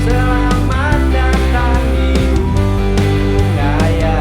Selamat datang di Bungaya.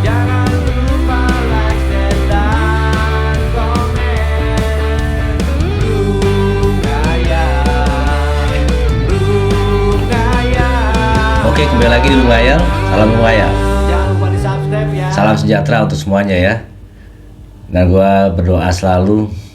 Jangan lupa like, share, dan komen. Bungaya, Bungaya. Oke, kembali lagi di Bungaya. Salam Bungaya. Jangan lupa di subscribe ya. Salam sejahtera untuk semuanya ya. Dan gue berdoa selalu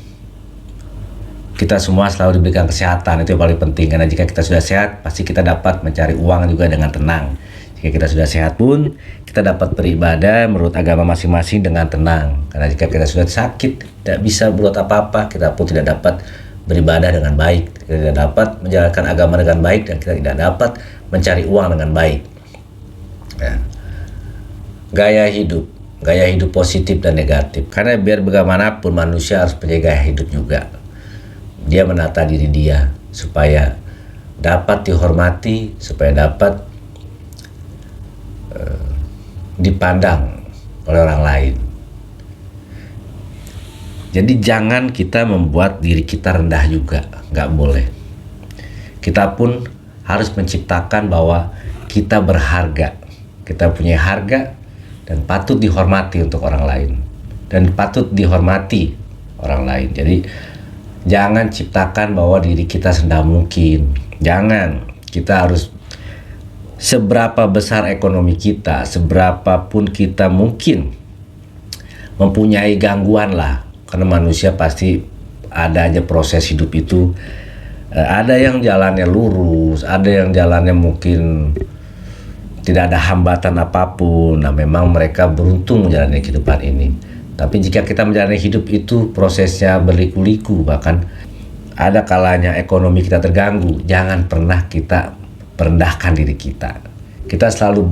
kita semua selalu diberikan kesehatan. Itu yang paling penting, karena jika kita sudah sehat pasti kita dapat mencari uang juga dengan tenang. Jika kita sudah sehat pun kita dapat beribadah menurut agama masing-masing dengan tenang. Karena jika kita sudah sakit, tidak bisa berbuat apa-apa, kita pun tidak dapat beribadah dengan baik, kita tidak dapat menjalankan agama dengan baik, dan kita tidak dapat mencari uang dengan baik ya. Gaya hidup positif dan negatif, karena biar bagaimanapun manusia harus punya gaya hidup juga. Dia menata diri dia supaya dapat dihormati, supaya dapat dipandang oleh orang lain. Jadi jangan kita membuat diri kita rendah juga, nggak boleh. Kita pun harus menciptakan bahwa kita berharga, kita punya harga dan patut dihormati untuk orang lain, dan patut dihormati orang lain. Jadi jangan ciptakan bahwa diri kita serendah mungkin. Jangan. Kita harus, seberapa besar ekonomi kita, seberapa pun kita mungkin mempunyai gangguan lah, karena manusia pasti ada aja proses hidup itu. Ada yang jalannya lurus, ada yang jalannya mungkin tidak ada hambatan apapun. Nah, memang mereka beruntung menjalani kehidupan ini. Tapi jika kita menjalani hidup itu prosesnya berliku-liku, bahkan ada kalanya ekonomi kita terganggu, jangan pernah kita merendahkan diri kita. Kita selalu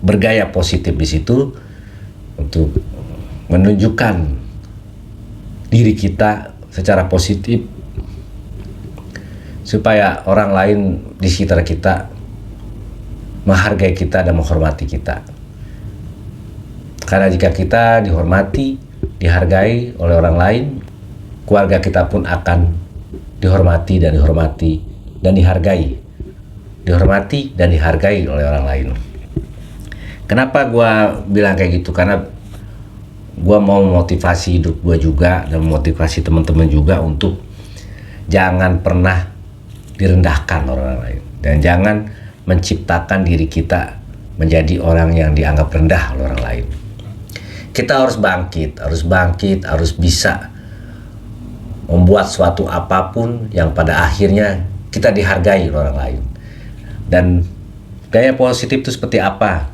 bergaya positif di situ untuk menunjukkan diri kita secara positif, supaya orang lain di sekitar kita menghargai kita dan menghormati kita. Karena jika kita dihormati, dihargai oleh orang lain, keluarga kita pun akan dihormati dan dihargai. Dihormati dan dihargai oleh orang lain. Kenapa gue bilang kayak gitu? Karena gue mau memotivasi hidup gue juga, dan memotivasi teman-teman juga untuk jangan pernah direndahkan orang lain, dan jangan menciptakan diri kita menjadi orang yang dianggap rendah oleh orang lain. Kita harus bangkit, harus bisa membuat suatu apapun yang pada akhirnya kita dihargai oleh orang lain. Dan gaya positif itu seperti apa?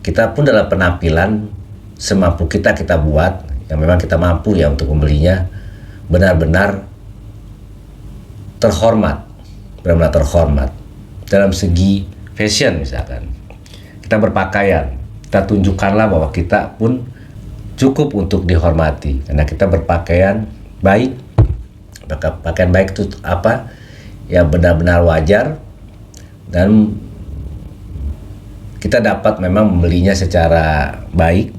Kita pun dalam penampilan semampu kita buat, yang memang kita mampu ya untuk membelinya, benar-benar terhormat, dalam segi fashion. Misalkan kita berpakaian, kita tunjukkanlah bahwa kita pun cukup untuk dihormati, karena kita berpakaian baik. Pakaian baik itu apa? Ya benar-benar wajar, dan kita dapat memang membelinya secara baik,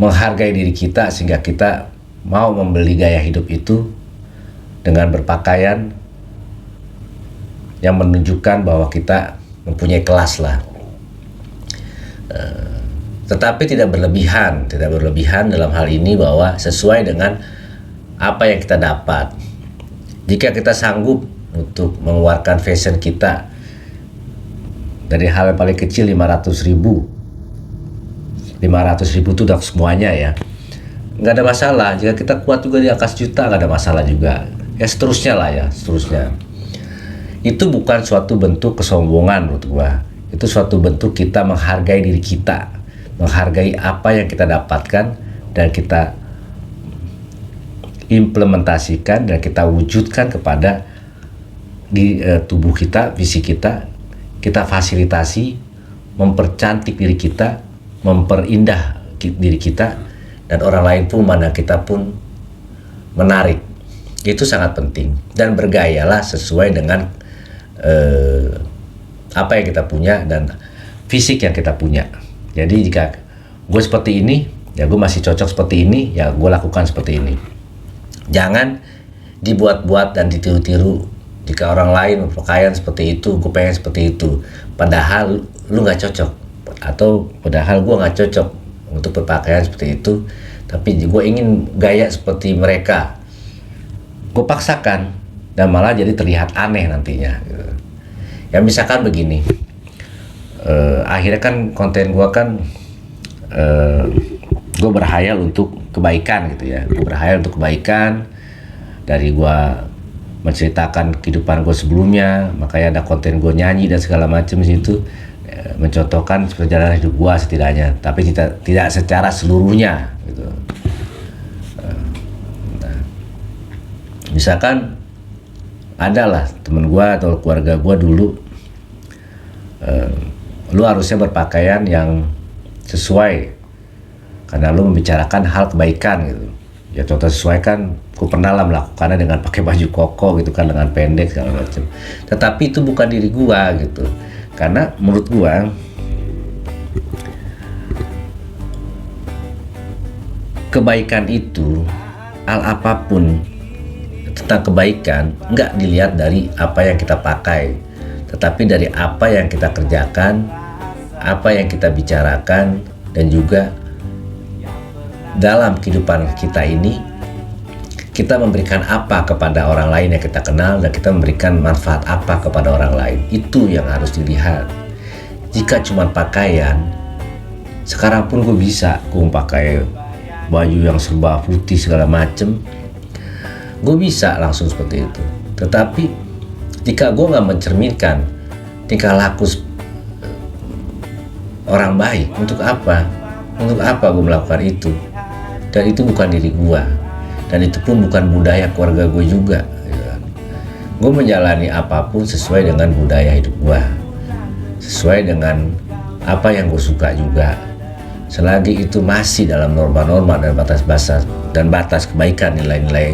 menghargai diri kita, sehingga kita mau membeli gaya hidup itu dengan berpakaian yang menunjukkan bahwa kita mempunyai kelas lah. Tetapi tidak berlebihan dalam hal ini, bahwa sesuai dengan apa yang kita dapat. Jika kita sanggup untuk mengeluarkan fashion kita dari hal yang paling kecil 500.000 itu udah semuanya ya, nggak ada masalah. Jika kita kuat juga di atas juta, nggak ada masalah juga ya, seterusnya. Itu bukan suatu bentuk kesombongan menurut gua. Itu suatu bentuk kita menghargai diri kita, menghargai apa yang kita dapatkan, dan kita implementasikan dan kita wujudkan kepada di tubuh kita, fisik kita. Kita fasilitasi, mempercantik diri kita, memperindah diri kita, dan orang lain pun mana kita pun menarik. Itu sangat penting. Dan bergayalah sesuai dengan apa yang kita punya dan fisik yang kita punya. Jadi jika gue seperti ini, ya gue masih cocok seperti ini, ya gue lakukan seperti ini. Jangan dibuat-buat dan ditiru-tiru Jika orang lain berpakaian seperti itu, gue pengen seperti itu. Padahal lu nggak cocok, atau padahal gue nggak cocok untuk berpakaian seperti itu. Tapi gue ingin gaya seperti mereka. Gue paksakan dan malah jadi terlihat aneh nantinya. Gitu. Ya misalkan begini, akhirnya kan konten gue kan, gue berhayal untuk kebaikan gitu ya. Gue berhayal untuk kebaikan. Dari gue menceritakan kehidupan gue sebelumnya, makanya ada konten gue nyanyi dan segala macam di situ, mencontohkan perjalanan hidup gue setidaknya, tapi tidak secara seluruhnya gitu. Nah, misalkan adalah temen gue atau keluarga gue dulu, lu harusnya berpakaian yang sesuai karena lu membicarakan hal kebaikan gitu. Ya contoh sesuai kan, gue pernah lah melakukannya dengan pakai baju koko gitu kan, dengan pendek segala macam. Tetapi itu bukan diri gue gitu, karena menurut gue kebaikan itu, hal apapun tentang kebaikan nggak dilihat dari apa yang kita pakai, tetapi dari apa yang kita kerjakan, apa yang kita bicarakan, dan juga dalam kehidupan kita ini kita memberikan apa kepada orang lain yang kita kenal, dan kita memberikan manfaat apa kepada orang lain. Itu yang harus dilihat. Jika cuma pakaian, sekarang pun gue bisa gue pakai baju yang serba putih segala macem, gue bisa langsung seperti itu. Tetapi jika gue nggak mencerminkan tingkah laku orang baik, untuk apa? Untuk apa gue melakukan itu? Dan itu bukan diri gue, dan itu pun bukan budaya keluarga gue juga. Gue menjalani apapun sesuai dengan budaya hidup gue, sesuai dengan apa yang gue suka juga, selagi itu masih dalam norma-norma dan batas kebaikan, nilai-nilai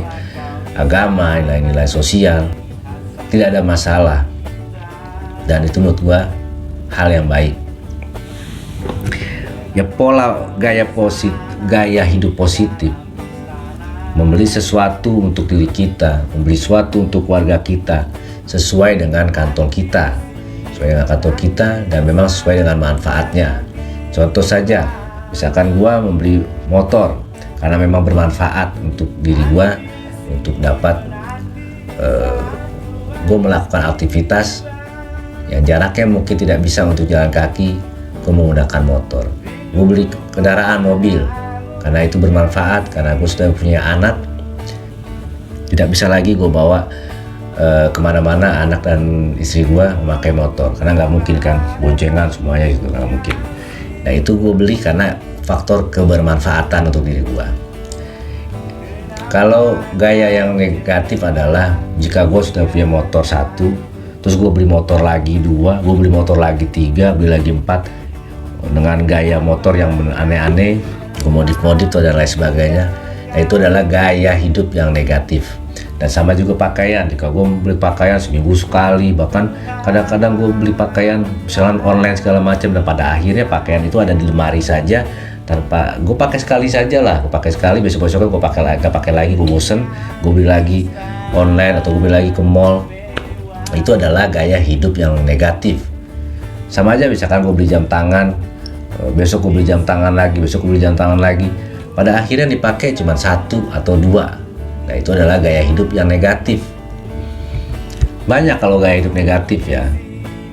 agama, nilai-nilai sosial, tidak ada masalah. Dan itu menurut gue hal yang baik. Ya pola gaya hidup positif, membeli sesuatu untuk diri kita, membeli sesuatu untuk keluarga kita, sesuai dengan kantong kita, dan memang sesuai dengan manfaatnya. Contoh saja, misalkan gua membeli motor karena memang bermanfaat untuk diri gua, untuk dapat gua melakukan aktivitas yang jaraknya mungkin tidak bisa untuk jalan kaki, gua menggunakan motor. Gue beli kendaraan mobil karena itu bermanfaat, karena gue sudah punya anak, tidak bisa lagi gue bawa kemana-mana anak dan istri gue memakai motor, karena nggak mungkin kan, boncengan semuanya itu nggak mungkin. Nah itu gue beli karena faktor kebermanfaatan untuk diri gue. Kalau gaya yang negatif adalah jika gue sudah punya motor 1, terus gue beli motor lagi 2, gue beli motor lagi 3, beli lagi 4, dengan gaya motor yang aneh-aneh, modif-modif dan lain sebagainya. Nah itu adalah gaya hidup yang negatif. Dan sama juga pakaian, jika gue beli pakaian seminggu sekali, bahkan kadang-kadang gue beli pakaian misalnya online segala macam, dan pada akhirnya pakaian itu ada di lemari saja, tanpa gue pakai sekali saja lah, gue pakai sekali, besok-besoknya gue pakai lagi, gue bosen, gue beli lagi online atau gue beli lagi ke mall. Itu adalah gaya hidup yang negatif. Sama aja misalkan gue beli jam tangan, besok gue beli jam tangan lagi, besok gue beli jam tangan lagi, pada akhirnya dipakai cuma 1 atau 2. Nah itu adalah gaya hidup yang negatif. Banyak kalau gaya hidup negatif ya.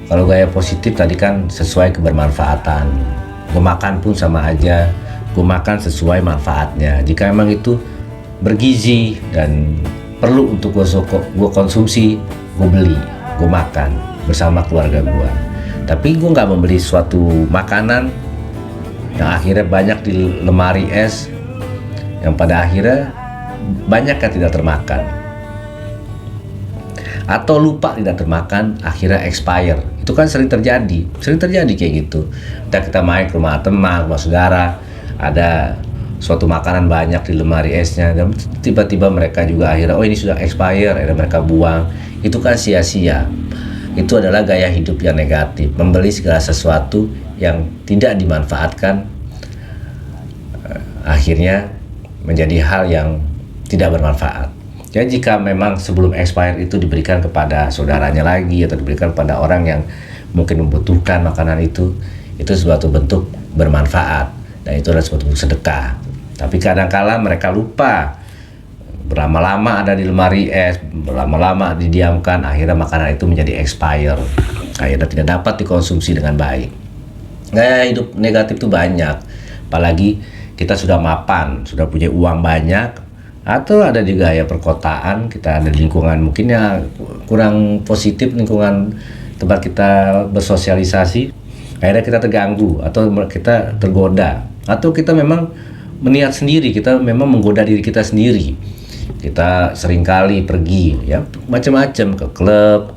Kalau gaya positif tadi kan sesuai kebermanfaatan. Gue makan pun sama aja, gue makan sesuai manfaatnya. Jika emang itu bergizi dan perlu untuk gue konsumsi, gue beli, gue makan bersama keluarga gue. Tapi gue nggak membeli suatu makanan yang akhirnya banyak di lemari es, yang pada akhirnya banyak yang tidak termakan, atau lupa tidak termakan, akhirnya expire. Itu kan sering terjadi kayak gitu. Kita main ke rumah teman, rumah saudara, ada suatu makanan banyak di lemari esnya, dan tiba-tiba mereka juga akhirnya, oh ini sudah expire, akhirnya mereka buang. Itu kan sia-sia. Itu adalah gaya hidup yang negatif, membeli segala sesuatu yang tidak dimanfaatkan, akhirnya menjadi hal yang tidak bermanfaat. Ya jika memang sebelum expired itu diberikan kepada saudaranya lagi atau diberikan kepada orang yang mungkin membutuhkan makanan itu suatu bentuk bermanfaat dan itu adalah suatu bentuk sedekah. Tapi kadang-kala mereka lupa, berlama-lama ada di lemari es, berlama-lama didiamkan, akhirnya makanan itu menjadi expire, akhirnya tidak dapat dikonsumsi dengan baik. Gaya hidup negatif itu banyak, apalagi kita sudah mapan, sudah punya uang banyak, atau ada di gaya perkotaan, kita ada di lingkungan mungkin ya kurang positif, lingkungan tempat kita bersosialisasi, akhirnya kita terganggu atau kita tergoda, atau kita memang meniat sendiri, kita memang menggoda diri kita sendiri. Kita seringkali pergi ya macam-macam ke klub,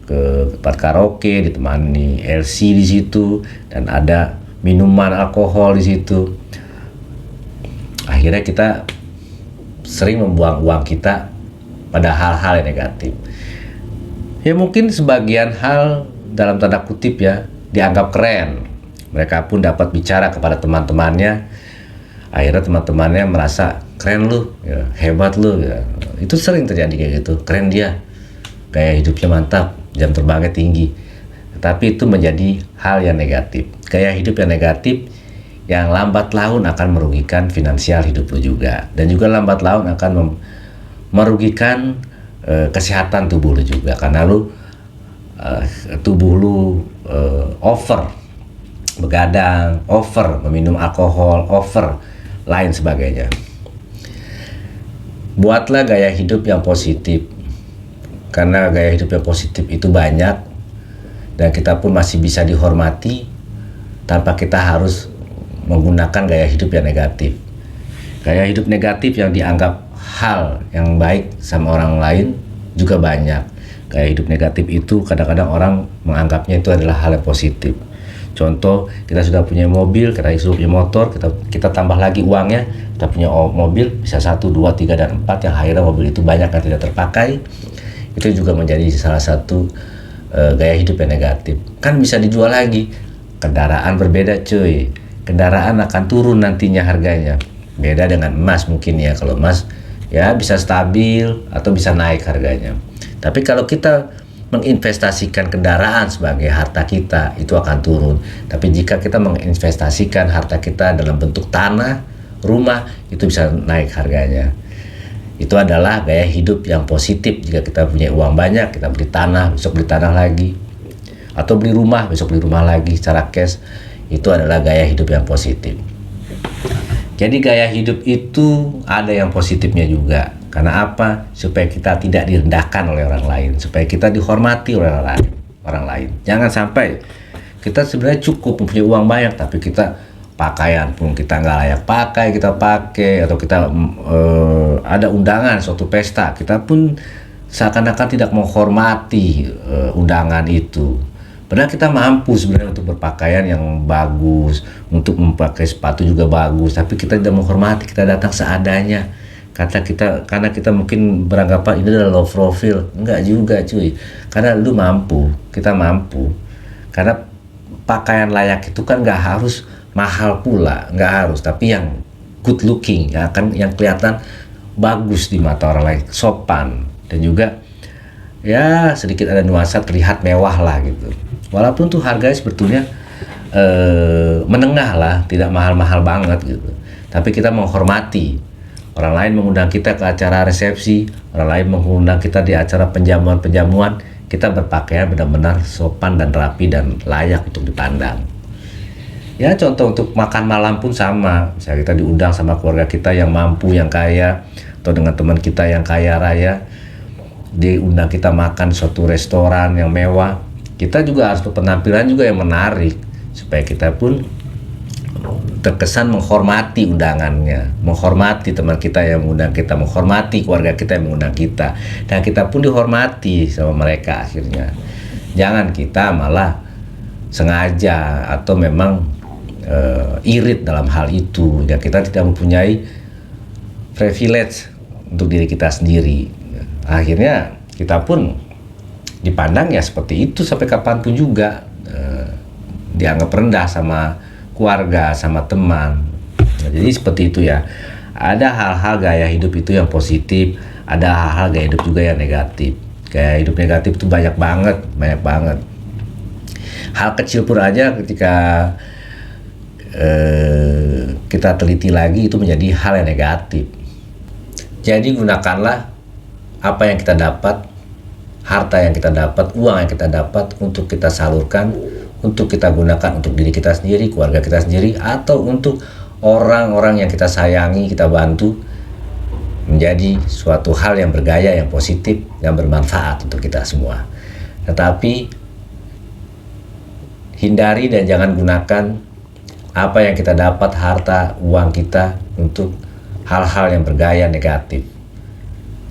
ke tempat karaoke, ditemani LC di situ dan ada minuman alkohol di situ. Akhirnya kita sering membuang uang kita pada hal-hal yang negatif. Ya mungkin sebagian hal dalam tanda kutip ya dianggap keren. Mereka pun dapat bicara kepada teman-temannya. Akhirnya teman-temannya merasa keren lu, ya, hebat lu. Ya. Itu sering terjadi kayak gitu. Keren dia, gaya hidupnya mantap, jam terbangnya tinggi. Tapi itu menjadi hal yang negatif. Gaya hidup yang negatif yang lambat laun akan merugikan finansial hidup lu juga, dan juga lambat laun akan merugikan kesehatan tubuh lu juga, karena lu tubuh lu over begadang, over meminum alkohol, over lain sebagainya. Buatlah gaya hidup yang positif, karena gaya hidup yang positif itu banyak dan kita pun masih bisa dihormati tanpa kita harus menggunakan gaya hidup yang negatif. Gaya hidup negatif yang dianggap hal yang baik sama orang lain juga banyak. Gaya hidup negatif itu kadang-kadang orang menganggapnya itu adalah hal yang positif. Contoh, kita sudah punya mobil, kita sudah punya motor, kita tambah lagi uangnya, kita punya mobil bisa 1, 2, 3, dan 4 yang akhirnya mobil itu banyak yang tidak terpakai. Itu juga menjadi salah satu gaya hidup yang negatif. Kan bisa dijual lagi. Kendaraan berbeda cuy. Kendaraan akan turun nantinya harganya. Beda dengan emas mungkin ya. Kalau emas ya bisa stabil atau bisa naik harganya. Tapi kalau kita menginvestasikan kendaraan sebagai harta kita, itu akan turun. Tapi jika kita menginvestasikan harta kita dalam bentuk tanah, rumah, itu bisa naik harganya. Itu adalah gaya hidup yang positif. Jika kita punya uang banyak, kita beli tanah, besok beli tanah lagi. Atau beli rumah, besok beli rumah lagi secara cash. Itu adalah gaya hidup yang positif. Jadi gaya hidup itu ada yang positifnya juga. Karena apa? Supaya kita tidak direndahkan oleh orang lain, supaya kita dihormati oleh orang lain. Jangan sampai kita sebenarnya cukup punya uang banyak, tapi kita pakaian pun kita nggak layak pakai, kita pakai, atau kita ada undangan suatu pesta, kita pun seakan-akan tidak menghormati undangan itu. Padahal kita mampu sebenarnya untuk berpakaian yang bagus, untuk memakai sepatu juga bagus, tapi kita tidak menghormati, kita datang seadanya. Karena kita mungkin beranggapan ini adalah low profile. Enggak juga cuy, karena lu mampu, kita mampu. Karena pakaian layak itu kan nggak harus mahal pula, nggak harus, tapi yang good looking, yang kelihatan bagus di mata orang lain, sopan, dan juga ya sedikit ada nuansa terlihat mewah lah gitu. Walaupun tuh harganya sebetulnya menengah lah, tidak mahal-mahal banget gitu. Tapi kita menghormati. Orang lain mengundang kita ke acara resepsi, orang lain mengundang kita di acara penjamuan-penjamuan, kita berpakaian benar-benar sopan dan rapi dan layak untuk dipandang. Ya contoh untuk makan malam pun sama. Misalnya kita diundang sama keluarga kita yang mampu, yang kaya, atau dengan teman kita yang kaya raya, diundang kita makan suatu restoran yang mewah, kita juga harus berpenampilan juga yang menarik supaya kita pun terkesan menghormati undangannya, menghormati teman kita yang mengundang kita, menghormati keluarga kita yang mengundang kita, dan kita pun dihormati sama mereka akhirnya. Jangan kita malah sengaja atau memang irit dalam hal itu, ya kita tidak mempunyai privilege untuk diri kita sendiri. Akhirnya kita pun dipandang ya seperti itu sampai kapanpun juga, dianggap rendah sama keluarga, sama teman. Nah, jadi seperti itu ya. Ada hal-hal gaya hidup itu yang positif, ada hal-hal gaya hidup juga yang negatif. Gaya hidup negatif itu banyak banget. Hal kecil pun aja ketika kita teliti lagi itu menjadi hal yang negatif. Jadi gunakanlah apa yang kita dapat, harta yang kita dapat, uang yang kita dapat untuk kita salurkan, untuk kita gunakan untuk diri kita sendiri, keluarga kita sendiri, atau untuk orang-orang yang kita sayangi, kita bantu, menjadi suatu hal yang bergaya, yang positif, yang bermanfaat untuk kita semua. Tetapi hindari dan jangan gunakan apa yang kita dapat, harta, uang kita untuk hal-hal yang bergaya negatif.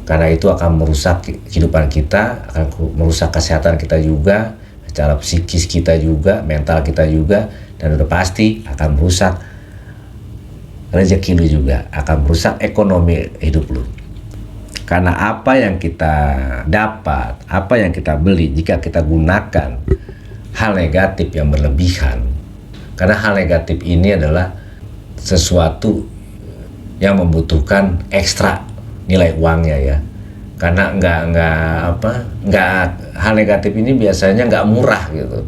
Karena itu akan merusak kehidupan kita, akan merusak kesehatan kita juga, secara psikis kita juga, mental kita juga, dan udah pasti akan merusak rezeki lu juga, akan merusak ekonomi hidup lu. Karena apa yang kita dapat, apa yang kita beli, jika kita gunakan hal negatif yang berlebihan, karena hal negatif ini adalah sesuatu yang membutuhkan ekstra nilai uangnya ya. Karena hal negatif ini biasanya nggak murah gitu.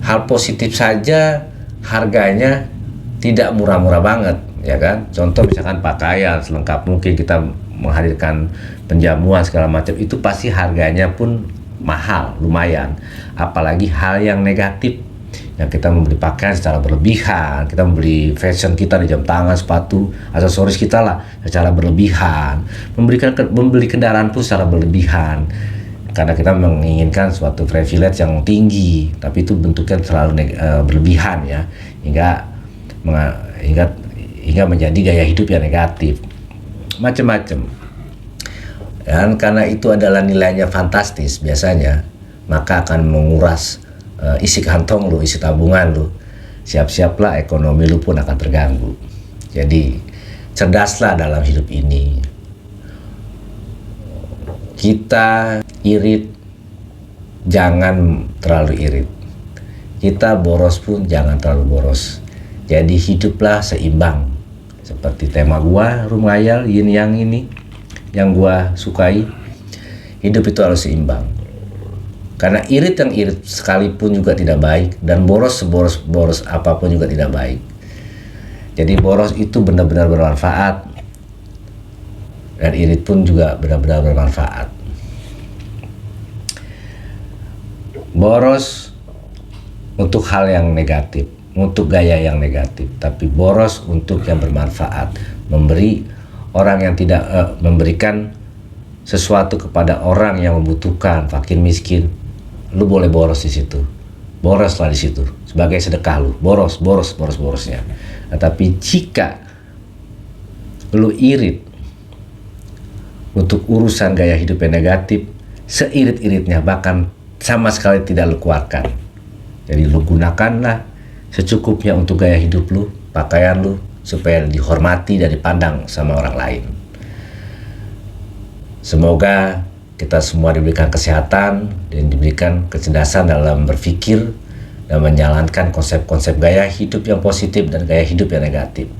Hal positif saja harganya tidak murah-murah banget, ya kan? Contoh misalkan pakaian selengkap mungkin, kita menghadirkan penjamuan segala macam, itu pasti harganya pun mahal, lumayan. Apalagi hal yang negatif, yang kita membeli pakaian secara berlebihan, kita membeli fashion kita di jam tangan, sepatu, aksesoris kita lah secara berlebihan, membeli kendaraan pun secara berlebihan, karena kita menginginkan suatu privilege yang tinggi, tapi itu bentuknya terlalu berlebihan ya, hingga menjadi gaya hidup yang negatif, macam-macam. Dan karena itu adalah nilainya fantastis biasanya, maka akan menguras isi kantong lu, isi tabungan lu. Siap-siaplah ekonomi lu pun akan terganggu. Jadi cerdaslah dalam hidup ini. Kita irit, jangan terlalu irit. Kita boros pun jangan terlalu boros. Jadi hiduplah seimbang. Seperti tema gua, Rumngayal, yin yang ini, yang gua sukai. Hidup itu harus seimbang. Karena irit yang irit sekalipun juga tidak baik, dan boros seboros apapun juga tidak baik. Jadi boros itu benar-benar bermanfaat, dan irit pun juga benar-benar bermanfaat. Boros untuk hal yang negatif, untuk gaya yang negatif, tapi boros untuk yang bermanfaat, memberi orang yang tidak memberikan sesuatu kepada orang yang membutuhkan, fakir miskin. Lu boleh boros di situ, boroslah di situ sebagai sedekah lu, borosnya. Nah, tapi jika lu irit untuk urusan gaya hidup yang negatif, seirit-iritnya bahkan sama sekali tidak lu keluarkan. Jadi lu gunakanlah secukupnya untuk gaya hidup lu, pakaian lu, supaya dihormati dan dipandang sama orang lain. Semoga kita semua diberikan kesehatan dan diberikan kecerdasan dalam berpikir dan menjalankan konsep-konsep gaya hidup yang positif dan gaya hidup yang negatif.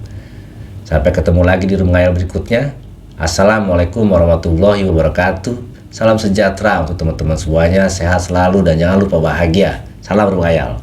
Sampai ketemu lagi di Rumngayal berikutnya. Assalamualaikum warahmatullahi wabarakatuh. Salam sejahtera untuk teman-teman semuanya. Sehat selalu dan jangan lupa bahagia. Salam Rumngayal.